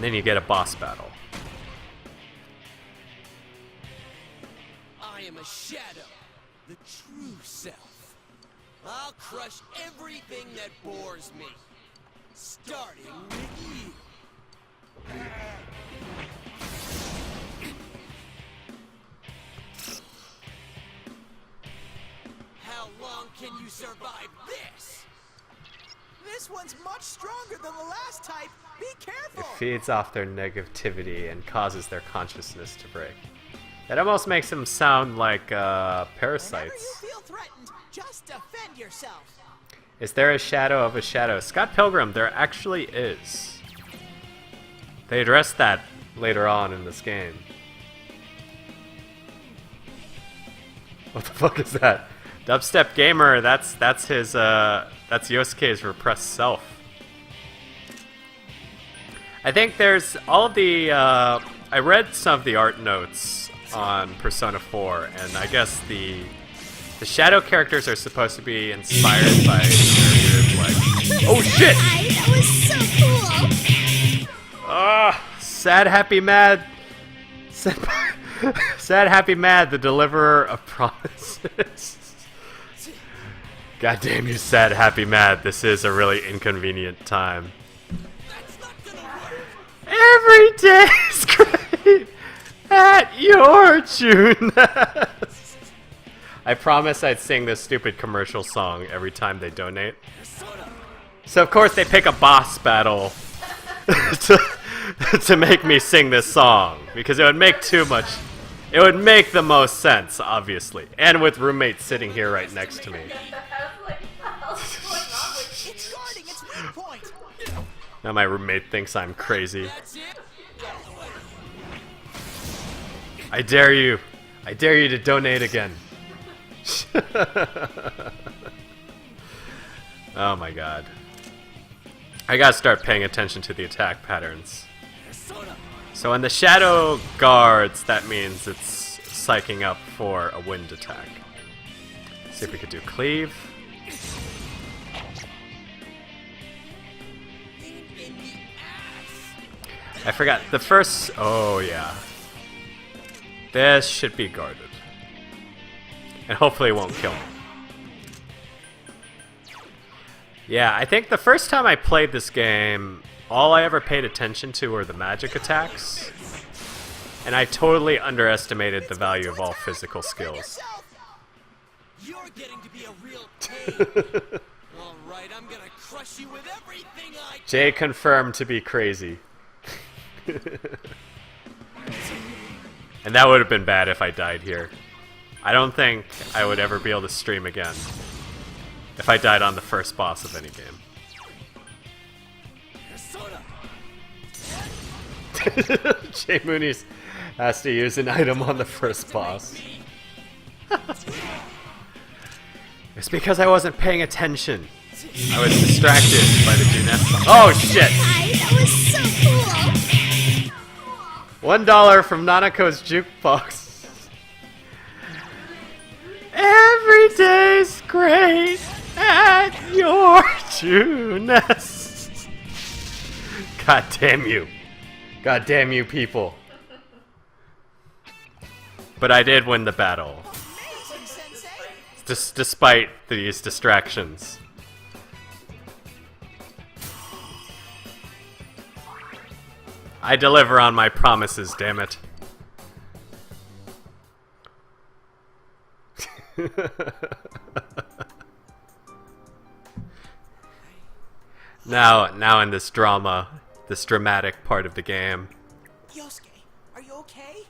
then you get a boss battle. I am a shadow, the true self. I'll crush everything that bores me, starting with you. How long can you survive this? This one's much stronger than the last type. Be careful. It feeds off their negativity and causes their consciousness to break. That almost makes them sound like parasites. Whenever you feel threatened, just defend yourself. Is there a shadow of a shadow? Scott Pilgrim, there actually is. They address that later on in this game. What the fuck is that? Dubstep Gamer, that's his that's Yosuke's repressed self. I think there's all of the I read some of the art notes on Persona 4, and I guess the shadow characters are supposed to be inspired by weird, like, oh shit! That was so cool! Ah, sad, happy, mad, sad, happy, mad, the deliverer of promises. God damn you, sad, happy, mad. This is a really inconvenient time. Every day's great at your tune. I promise I'd sing this stupid commercial song every time they donate. So of course they pick a boss battle to make me sing this song, because it would make too much. It would make the most sense, obviously, and with roommates sitting here right next to me. It's guarding its weak point. Now my roommate thinks I'm crazy. I dare you. I dare you to donate again. Oh my god. I gotta start paying attention to the attack patterns. So when the shadow guards, that means it's psyching up for a wind attack. See if we could do cleave. I forgot the first. Oh yeah. This should be guarded. And hopefully it won't kill me. Yeah, I think the first time I played this game, all I ever paid attention to were the magic attacks. And I totally underestimated the value of all physical skills. You're getting to be a real pain. All right, I'm gonna crush you with everything I. Jay confirmed to be crazy. And that would have been bad if I died here. I don't think I would ever be able to stream again if I died on the first boss of any game. Jay Mooney's has to use an item on the first boss. It's because I wasn't paying attention. I was distracted by the Junette song. Oh shit! That was so cool! $1 from Nanako's jukebox. Every day's great at your Juness. God damn you. God damn you people. But I did win the battle. Amazing, Sensei. Despite these distractions. I deliver on my promises, damn it. Now in this drama, this dramatic part of the game. Yosuke, are you okay?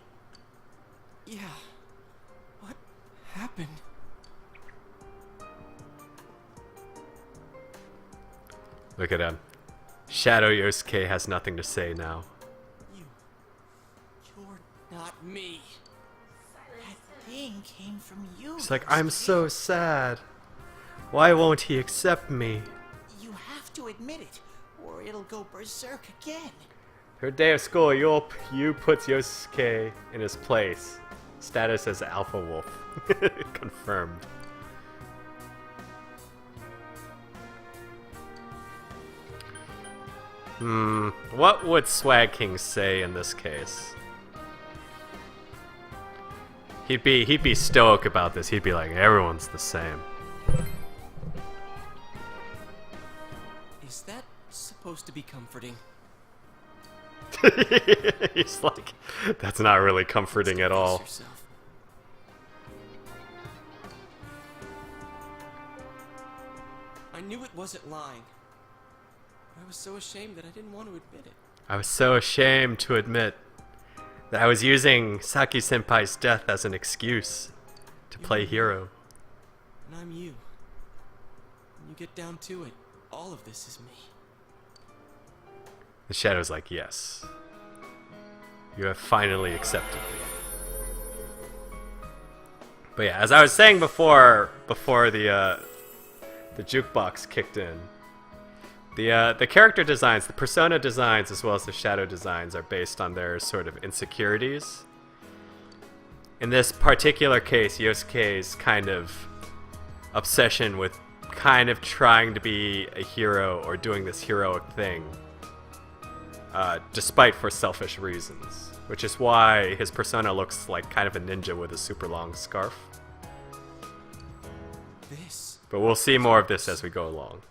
Yeah. What happened? Look at him. Shadow Yosuke has nothing to say now. You're not me. That thing came from you. He's like, I'm so sad. Why won't he accept me? You have to admit it, or it'll go berserk again. Third day of school, you puts Yosuke in his place. Status as Alpha Wolf. Confirmed. What would SwagKing say in this case? He'd be stoic about this. He'd be like, everyone's the same. Is that supposed to be comforting? He's like, that's not really comforting at all. Yourself. I knew it wasn't lying. I was so ashamed that I didn't want to admit it. I was so ashamed to admit that I was using Saki-senpai's death as an excuse to play hero. And I'm you. When you get down to it, all of this is me. The Shadow's like, yes. You have finally accepted me. But yeah, as I was saying before the jukebox kicked in, the character designs, the persona designs, as well as the shadow designs are based on their sort of insecurities. In this particular case, Yosuke's kind of obsession with kind of trying to be a hero or doing this heroic thing, despite for selfish reasons, which is why his persona looks like kind of a ninja with a super long scarf. But we'll see more of this as we go along.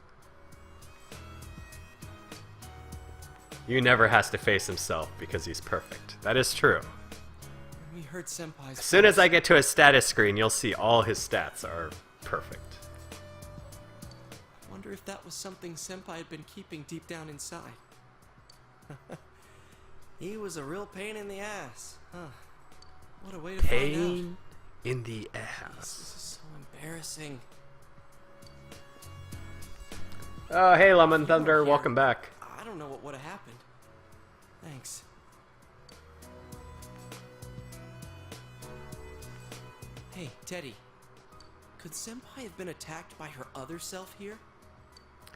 Yu never has to face himself because he's perfect. That is true. We heard Senpai's As soon as I get to his status screen, you'll see all his stats are perfect. I wonder if that was something Senpai had been keeping deep down inside. He was a real pain in the ass, huh? What a way to find out. Pain in the This ass. is so embarrassing. Oh, hey, Lemon Thunder, welcome back. I don't know what would have happened. Thanks. Hey, Teddy. Could Senpai have been attacked by her other self here?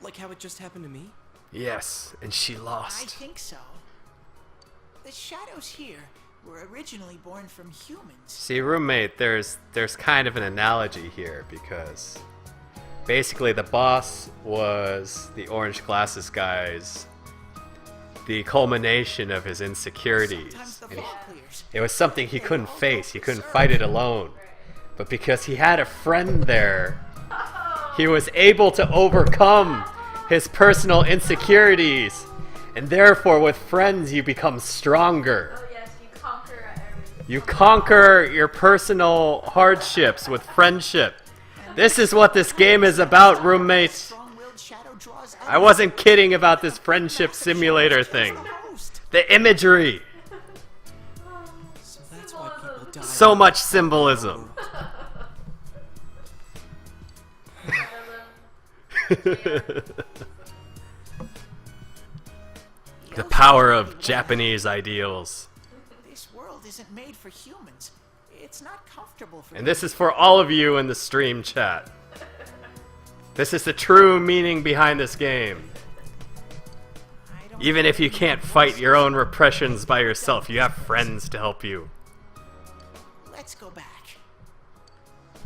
Like how it just happened to me? Yes, and she I lost. think so. The shadows here were originally born from humans. See, roommate, there's kind of an analogy here because basically the boss was the orange glasses guy's the culmination of his insecurities. Sometimes the And fog clears. it was something he couldn't face. He couldn't fight it alone. But because he had a friend there, he was able to overcome his personal insecurities. And therefore, with friends, you become stronger. Oh yes, you conquer everything. You conquer your personal hardships with friendship. This is what this game is about, roommate. Strong-willed shadow draws I wasn't kidding about this friendship simulator thing. The imagery. So that's why people die. So much symbolism. The power of Japanese ideals. This world isn't made for humans. It's not comfortable for And this is for all of you in the stream chat. This is the true meaning behind this game. I don't Even if you can't fight your own repressions by yourself, you have friends to help you. Let's go back.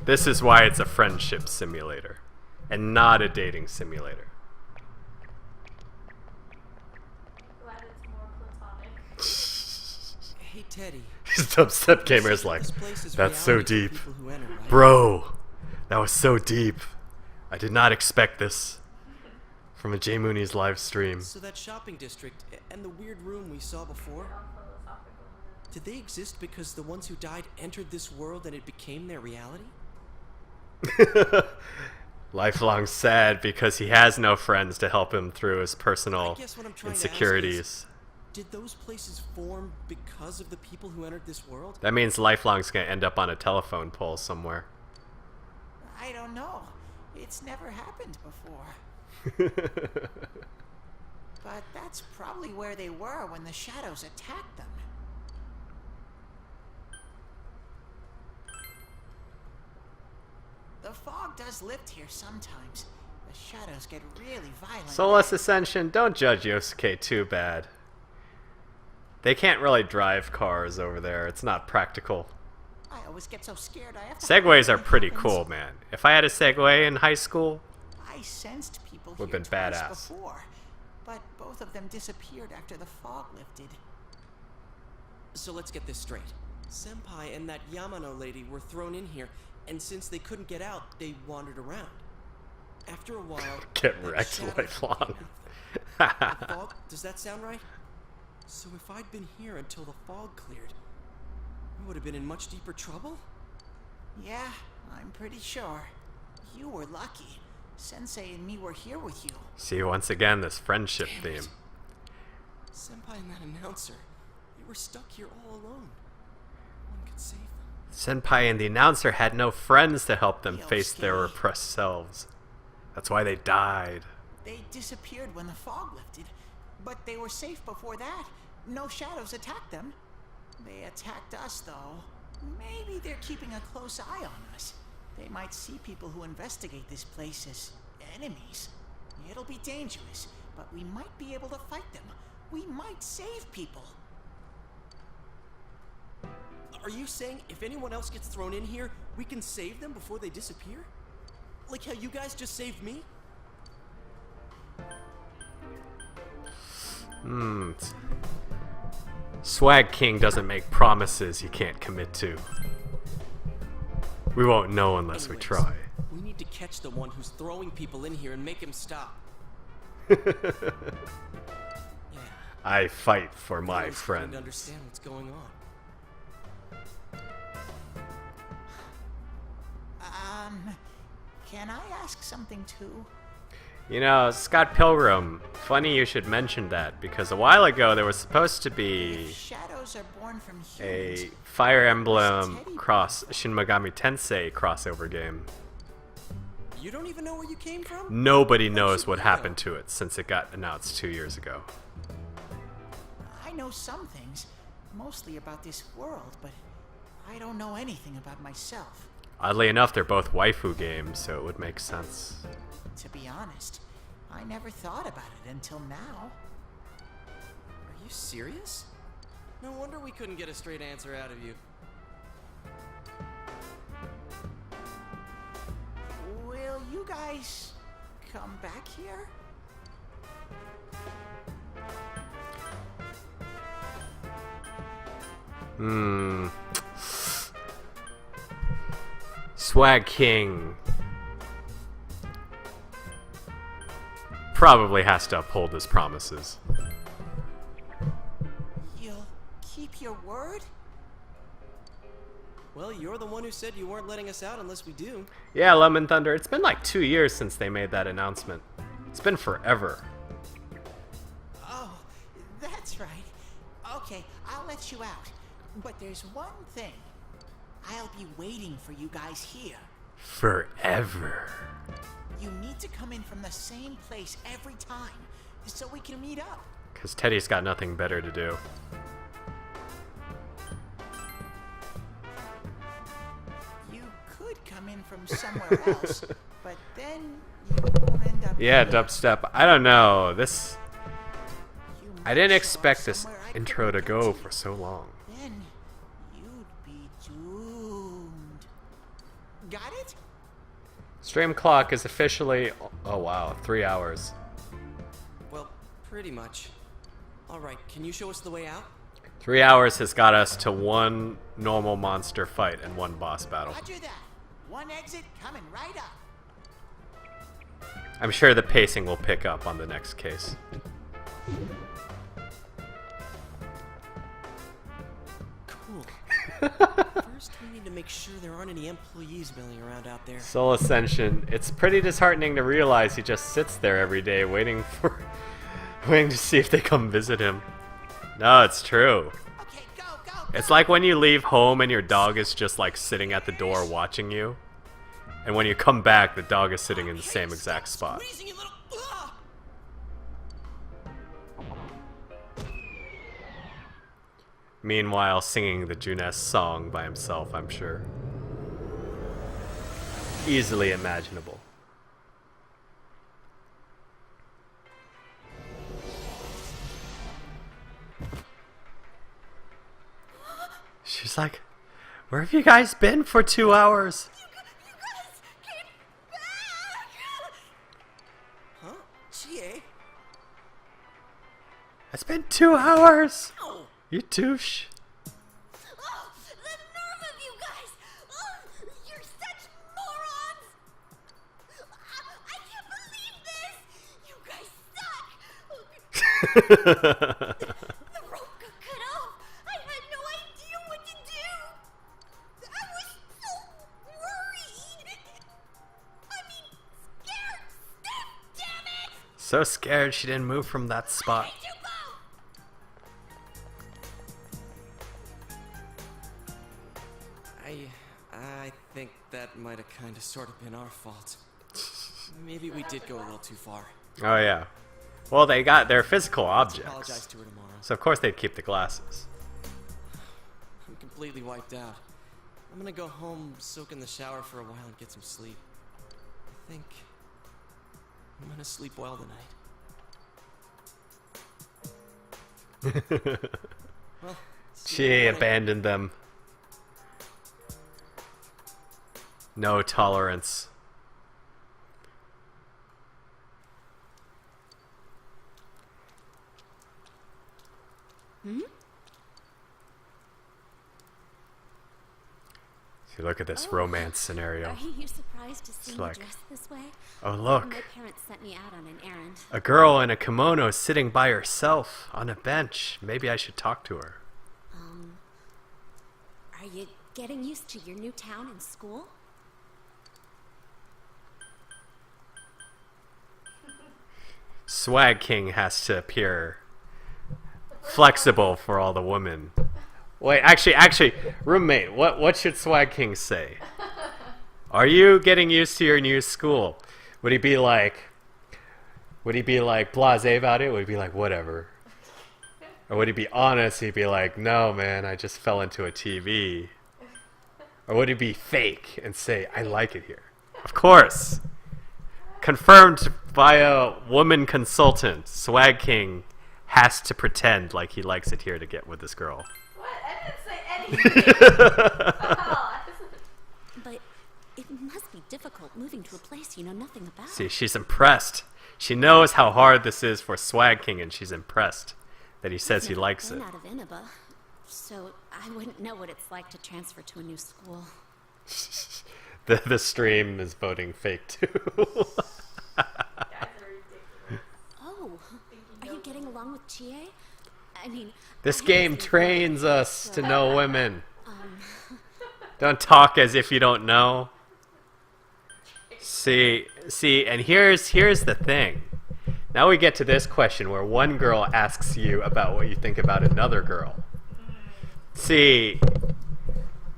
This is why it's a friendship simulator, and not a dating simulator. Glad it's more platonic. Hey, Teddy. These upset gamers like, This place is that's so reality for deep. people who enter, right? Bro, that was so deep. I did not expect this from a J Mooney's live stream. So that shopping district and the weird room we saw before, did they exist because the ones who died entered this world and it became their reality? Lifelong sad because he has no friends to help him through his I personal guess what I'm trying to ask insecurities. is, did those places form because of the people who entered this world? That means Lifelong's gonna end up on a telephone pole somewhere. I don't know. It's never happened before. But that's probably where they were when the shadows attacked them. The fog does lift here sometimes. The shadows get really violent. Soulless Ascension, don't judge Yosuke too bad. They can't really drive cars over there. It's not practical. I always get so scared I have to Segways are what pretty happens. cool, man. If I had a Segway in high school, I sensed people Would've here been twice badass. before. but both of them disappeared after the fog lifted. So let's get this straight. Senpai and that Yamano lady were thrown in here, and since they couldn't get out, they wandered around. After a while, Get that wrecked, shadow lifelong. came out. The fog? Does that sound right? So if I'd been here until the fog cleared, we would have been in much deeper trouble? Yeah, I'm pretty sure. You were lucky. Sensei and me were here with you. See, once again, this friendship Damn it. theme. Senpai and that announcer, they were stuck here all alone. One could save them. Senpai and the announcer had no friends to help them Real face their scary. repressed selves. That's why they died. They disappeared when the fog lifted, but they were safe before that. No shadows attacked them. They attacked us, though. Maybe they're keeping a close eye on us. They might see people who investigate this place as enemies. It'll be dangerous, but we might be able to fight them. We might save people. Are you saying if anyone else gets thrown in here, we can save them before they disappear? Like how you guys just saved me? SwagKing doesn't make promises he can't commit to. We won't know unless we Anyways, try. We need to catch the one who's throwing people in here and make him stop. Yeah. I fight for my I was starting friends. to understand what's going on. Can I ask something too? You know, Scott Pilgrim, funny you should mention that, because a while ago there was supposed to be If shadows are born from humans, a Fire Emblem cross Shin Megami Tensei crossover game. You don't even know where you came from? Nobody knows what happened to it since it got announced 2 years ago. I know some things, mostly about this world, but I don't know anything about myself. Oddly enough, they're both waifu games, so it would make sense. To be honest, I never thought about it until now. Are you serious? No wonder we couldn't get a straight answer out of you. Will you guys come back here? SwagKing probably has to uphold his promises. You'll keep your word? Well, you're the one who said you weren't letting us out unless we do. Yeah, Lemon Thunder, it's been like 2 years since they made that announcement. It's been forever. Oh, that's right. Okay, I'll let you out. But there's one thing. I'll be waiting for you guys here. Forever. You need to come in from the same place every time, so we can meet up. Because Teddy's got nothing better to do. You could come in from somewhere else, but then you won't end up Yeah, here. dubstep. I don't know. This. You I didn't might show up expect this somewhere I intro to couldn't go get for so long. Then you'd be doomed. Got it? Stream clock is officially. Oh wow, 3 hours. Well, pretty much. Alright, can you show us the way out? 3 hours has got us to one normal monster fight and one boss battle. Roger that. One exit coming right up. I'm sure the pacing will pick up on the next case. Cool. First, we need to make sure there aren't any employees milling around out there. Soul Ascension. It's pretty disheartening to realize he just sits there every day waiting to see if they come visit him. No, it's true. Okay, go, go, go. It's like when you leave home and your dog is just like sitting at the door watching you. And when you come back, the dog is sitting in the same exact spot. Squeezing, you little... Meanwhile, singing the Juness song by himself, I'm sure. Easily imaginable. She's like, where have you guys been for 2 hours? Huh? Chie? It's been 2 hours! You douche. Oh, the nerve of you guys! Oh, you're such morons! I can't believe this! You guys suck! The rope got cut off! I had no idea what to do! I was so worried! I mean, scared! Damn it! So scared she didn't move from that spot. I hate you both! I think that might have kind of sort of been our fault. Maybe we did go a little too far. Oh yeah. Well, they got their physical Apologize objects. to her tomorrow. So of course they'd keep the glasses. I'm completely wiped out. I'm gonna go home, soak in the shower for a while, and get some sleep. I think I'm gonna sleep well tonight. Well, see you in the She morning. abandoned them. No tolerance. See, look at this romance scenario. Are you surprised to see It's me like- dressed this way? Oh look, My parents sent me out on an errand. a girl in a kimono sitting by herself on a bench. Maybe I should talk to her. Are you getting used to your new town and school? SwagKing has to appear flexible for all the women. Wait, actually, roommate, what should SwagKing say? Are you getting used to your new school? Would he be like blasé about it? Would he be like, whatever? Or would he be honest? He'd be like, no, man, I just fell into a TV. Or would he be fake and say, I like it here? Of course. Confirmed by a woman consultant, SwagKing has to pretend like he likes it here to get with this girl. What? I didn't say anything. Oh, But it must be difficult moving to a place you know nothing about. See, she's impressed. She knows how hard this is for SwagKing, and she's impressed that he says he Never likes been it. out of Inaba, so I wouldn't know what it's like to transfer to a new school. The stream is voting fake too. guys are ridiculous. Oh, are you getting along with Chie? I mean, This I game haven't seen trains her, us to so- know women. Don't talk as if you don't know. See, and here's the thing. Now we get to this question where one girl asks you about what you think about another girl. See,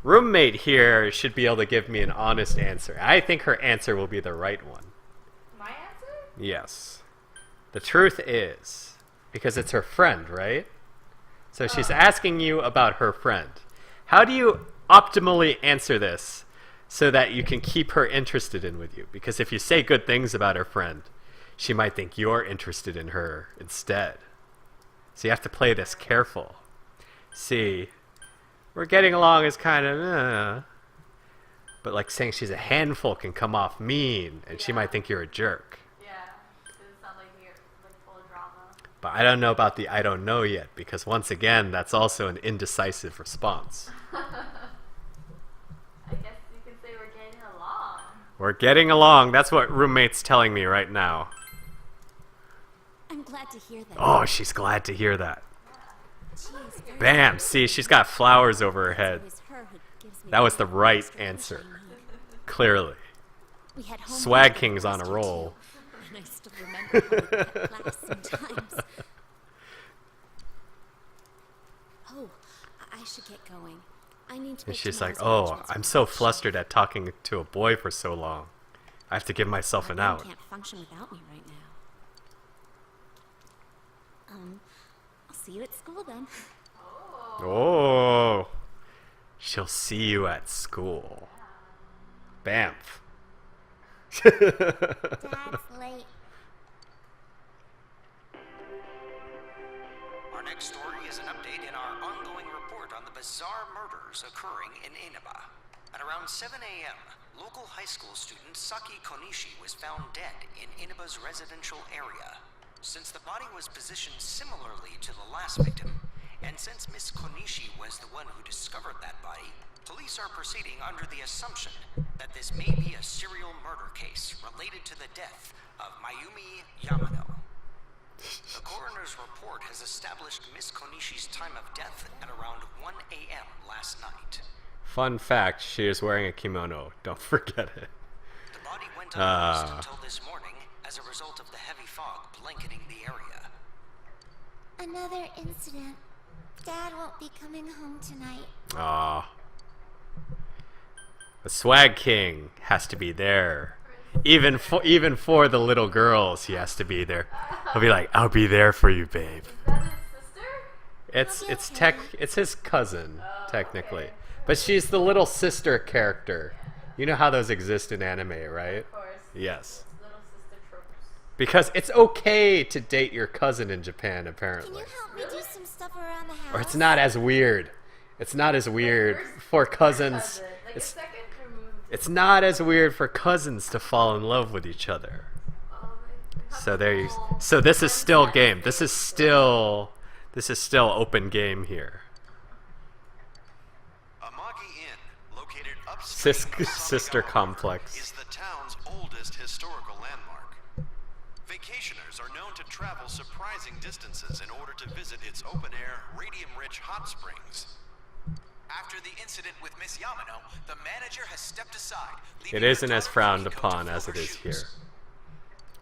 roommate here should be able to give me an honest answer. I think her answer will be the right one. My answer? Yes. The truth is, because it's her friend, right? So she's asking you about her friend. How do you optimally answer this so that you can keep her interested in with you? Because if you say good things about her friend, she might think you're interested in her instead. So you have to play this careful. See, we're getting along is kind of, but like saying she's a handful can come off mean, and she might think you're a jerk. Yeah. Doesn't sound like you're like full of drama. But I don't know about the I don't know yet, because once again, that's also an indecisive response. I guess you can say we're getting along. We're getting along. That's what roommate's telling me right now. I'm glad to hear that. Oh, she's glad to hear that. Chie is very Bam! See, she's got flowers over her head. It was her who gives me That was the right extra push answer. I need. Clearly. We had home SwagKing's on a last year, roll. too, and I still remember how we kept class sometimes. Oh, I should get going. I need to. And make she's like, tomorrow's oh, arrangements I'm for so the show. flustered at talking to a boy for so long. I have to give myself My an brain out. can't function without me right now. I'll see you at school then. Oh. She'll see you at school. Bamf. Dad's late. Our next story is an update in our ongoing report on the bizarre murders occurring in Inaba. At around 7 a.m., local high school student Saki Konishi was found dead in Inaba's residential area. Since the body was positioned similarly to the last victim, and since Miss Konishi was the one who discovered that body, police are proceeding under the assumption that this may be a serial murder case related to the death of Mayumi Yamano. The coroner's report has established Miss Konishi's time of death at around 1 a.m. last night. Fun fact, she is wearing a kimono. Don't forget it. The body went unnoticed until this morning as a result of the heavy fog blanketing the area. Another incident. Dad won't be coming home tonight. Ah. The SwagKing has to be there. Even for the little girls, he has to be there. He'll be like, "I'll be there for you, babe." Is that his sister? It's his cousin, technically. Okay. But she's the little sister character. You know how those exist in anime, right? Of course. Yes. Little sister tropes. Because it's okay to date your cousin in Japan, apparently. Can you help me do some stuff around the house? Or it's not as weird. It's not as weird for cousins. Like a second removed. It's not as weird for cousins to fall in love with each other. So there you. So this is still game. This is still open game here. Amagi Inn, located upstream of Sister Sagawa complex. River, is the town's oldest historical landmark. Vacationers are known to travel surprising distances in order to visit its open-air, radium-rich hot springs. After the incident with Miss Yamano, the manager has stepped aside. It isn't as frowned upon as it is here.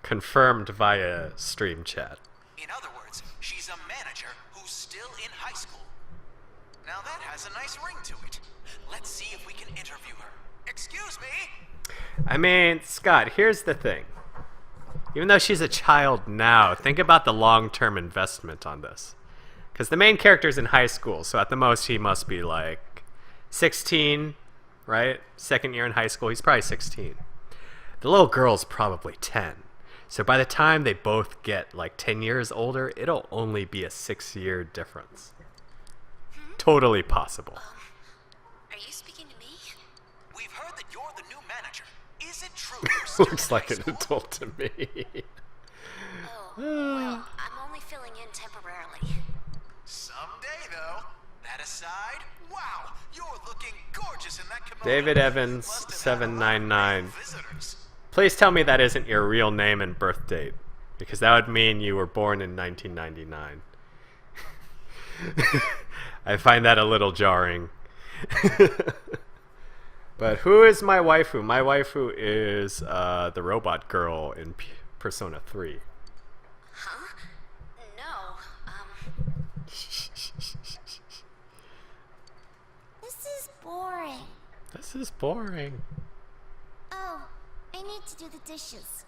Confirmed via stream chat. In other words, she's a manager who's still in high school. Now that has a nice ring to it. Let's see if we can interview her. Excuse me? I mean, Scott, here's the thing. Even though she's a child now, think about the long-term investment on this. Because the main character's in high school, so at the most he must be like 16, right? Second year in high school, he's probably 16. The little girl's probably 10. So by the time they both get like 10 years older, it'll only be a 6-year difference. Totally possible. Are you speaking to me? We've heard that you're the new manager. Is it true you're still Looks in like high an school? adult to me. Oh, well, I'm only filling in temporarily. Someday, though. That aside, wow, you're looking gorgeous in that kimono. David Evans, Must have had a lot of 799. visitors. Please tell me that isn't your real name and birth date, because that would mean you were born in 1999. I find that a little jarring. But who is my waifu? My waifu is the robot girl in Persona 3. Huh? No, This is boring. This is boring. Oh, I need to do the dishes.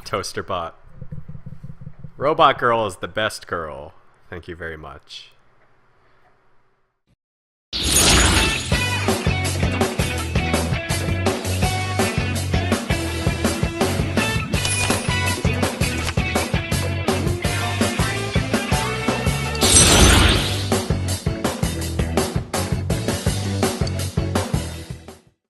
Toaster bot. Robot girl is the best girl. Thank you very much.